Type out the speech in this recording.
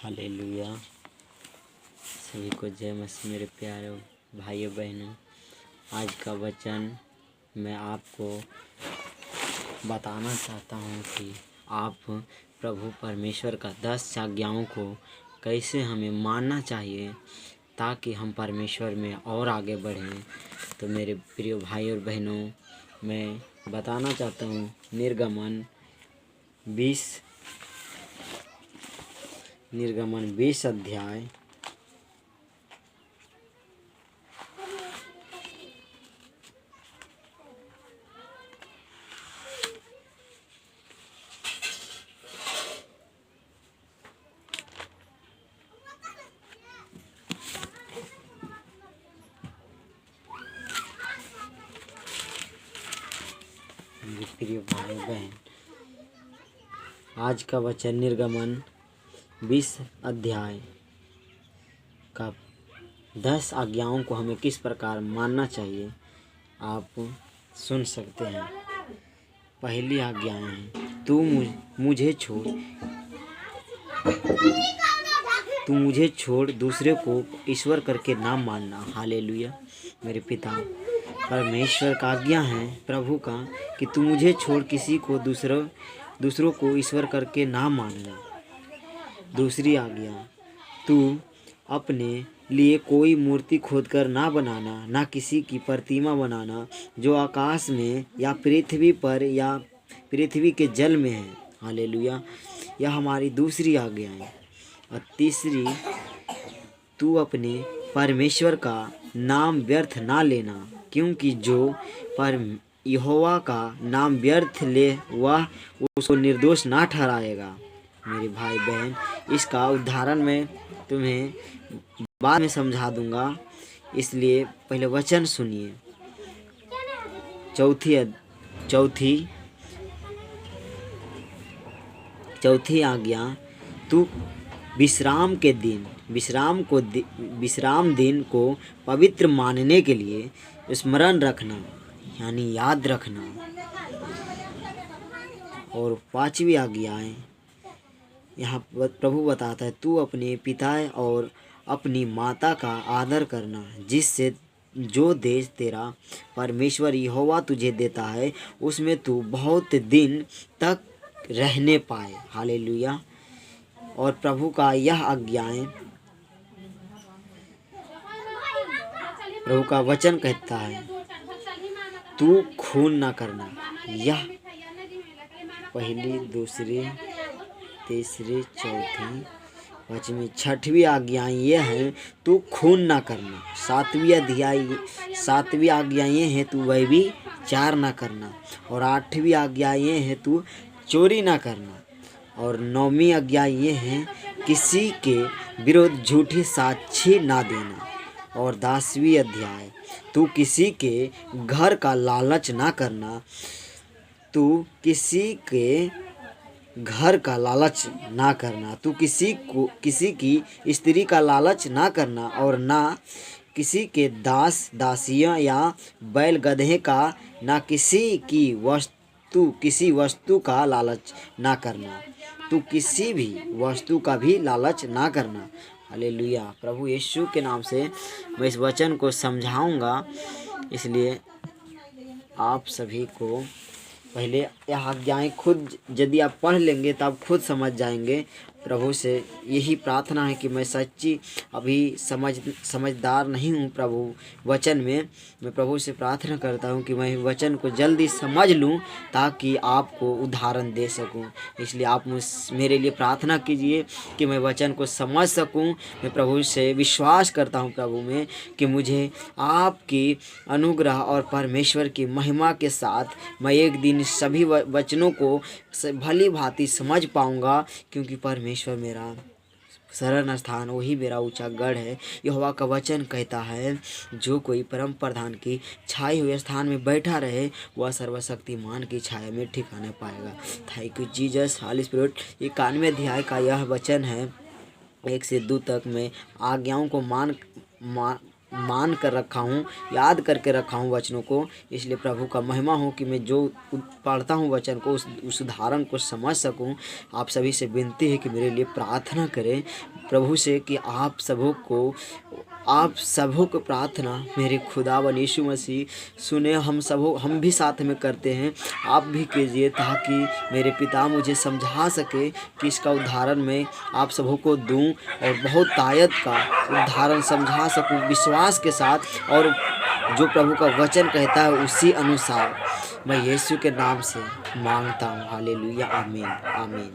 Hallelujah. सभी को जय मसीह। मेरे प्यारे भाइयों बहनों, आज का वचन मैं आपको बताना चाहता हूँ कि आप प्रभु परमेश्वर का 10 आज्ञाओं को कैसे हमें मानना चाहिए ताकि हम परमेश्वर में और आगे बढ़ें। तो मेरे प्रिय भाई और बहनों, मैं बताना चाहता हूँ निर्गमन 20 अध्याय मेरे प्रिय भाई बहन, आज का वचन निर्गमन 20 अध्याय का 10 आज्ञाओं को हमें किस प्रकार मानना चाहिए आप सुन सकते हैं। पहली आज्ञा है, तू मुझे छोड़ दूसरे को ईश्वर करके ना मानना। हालेलुया। मेरे पिता परमेश्वर का आज्ञा है प्रभु का कि तू मुझे छोड़ किसी को दूसरों को ईश्वर करके ना मानना। दूसरी आज्ञा, तू अपने लिए कोई मूर्ति खोदकर ना बनाना, ना किसी की प्रतिमा बनाना जो आकाश में या पृथ्वी पर या पृथ्वी के जल में है। हालेलुया। यह हमारी दूसरी आज्ञा है। और तीसरी, तू अपने परमेश्वर का नाम व्यर्थ ना लेना, क्योंकि जो पर यहोवा का नाम व्यर्थ ले वह उसको निर्दोष ना ठहराएगा। मेरे भाई बहन, इसका उदाहरण मैं तुम्हें बाद में समझा दूंगा, इसलिए पहले वचन सुनिए। चौथी आज्ञा, तू विश्राम दिन को पवित्र मानने के लिए स्मरण रखना, यानी याद रखना। और पांचवी आज्ञा है, यहाँ प्रभु बताता है, तू अपने पिता और अपनी माता का आदर करना, जिससे जो देश तेरा परमेश्वर यहोवा तुझे देता है उसमें तू बहुत दिन तक रहने पाए। हालेलुया। और प्रभु का यह आज्ञाएं, प्रभु का वचन कहता है, तू खून ना करना। यह पहली, दूसरी, तीसरी, चौथी, पांचवी, छठवीं आज्ञा ये है, तू खून ना करना। सातवीं आज्ञा ये है, तू व्यभिचार ना करना। और आठवीं आज्ञा ये है, तू चोरी ना करना। और 9वीं आज्ञा ये है, किसी के विरुद्ध झूठी साक्षी ना देना। और 10वीं अध्याय, तू किसी के घर का लालच ना करना। तू किसी के घर का लालच ना करना। तू किसी की स्त्री का लालच ना करना, और ना किसी के दास दासियां या बैल गधे का, ना किसी वस्तु का लालच ना करना। तू किसी भी वस्तु का भी लालच ना करना। हालेलुया। प्रभु यीशु के नाम से मैं इस वचन को समझाऊंगा, इसलिए आप सभी को पहले यह आज्ञाएं खुद यदि आप पढ़ लेंगे तो आप खुद समझ जाएंगे। प्रभु से यही प्रार्थना है कि मैं सच्ची अभी समझदार नहीं हूँ प्रभु वचन में। मैं प्रभु से प्रार्थना करता हूँ कि मैं वचन को जल्दी समझ लूँ ताकि आपको उदाहरण दे सकूँ। इसलिए आप मेरे लिए प्रार्थना कीजिए कि मैं वचन को समझ सकूँ। मैं प्रभु से विश्वास करता हूँ प्रभु में कि मुझे आपकी अनुग्रह और परमेश्वर की महिमा के साथ मैं एक दिन सभी वचनों को भली भांति समझ पाऊंगा, क्योंकि परमेश्वर मेरा शरण स्थान, वही मेरा ऊंचा गढ़ है। यहोवा का वचन कहता है, जो कोई परम प्रधान की छाए हुए स्थान में बैठा रहे वह सर्वशक्तिमान की छाया में ठिकाना पाएगा। Thank you Jesus, holy spirit. 91वें अध्याय का यह वचन है 1 से 2 तक। मैं आज्ञाओं को मान कर रखा हूँ, याद करके रखा हूँ वचनों को। इसलिए प्रभु का महिमा हो कि मैं जो पढ़ता हूँ वचन को उस उदाहरण को समझ सकूँ। आप सभी से विनती है कि मेरे लिए प्रार्थना करें प्रभु से कि आप सबों को प्रार्थना मेरे खुदावन यीशु मसीह सुने। हम भी साथ में करते हैं, आप भी कीजिए ताकि मेरे पिता मुझे समझा सके कि इसका उदाहरण मैं आप सबों को दूं और बहुत तायत का उदाहरण समझा सकूं विश्वास के साथ, और जो प्रभु का वचन कहता है उसी अनुसार मैं यीशु के नाम से मांगता हूँ। हालेलुया, आमीन आमीन।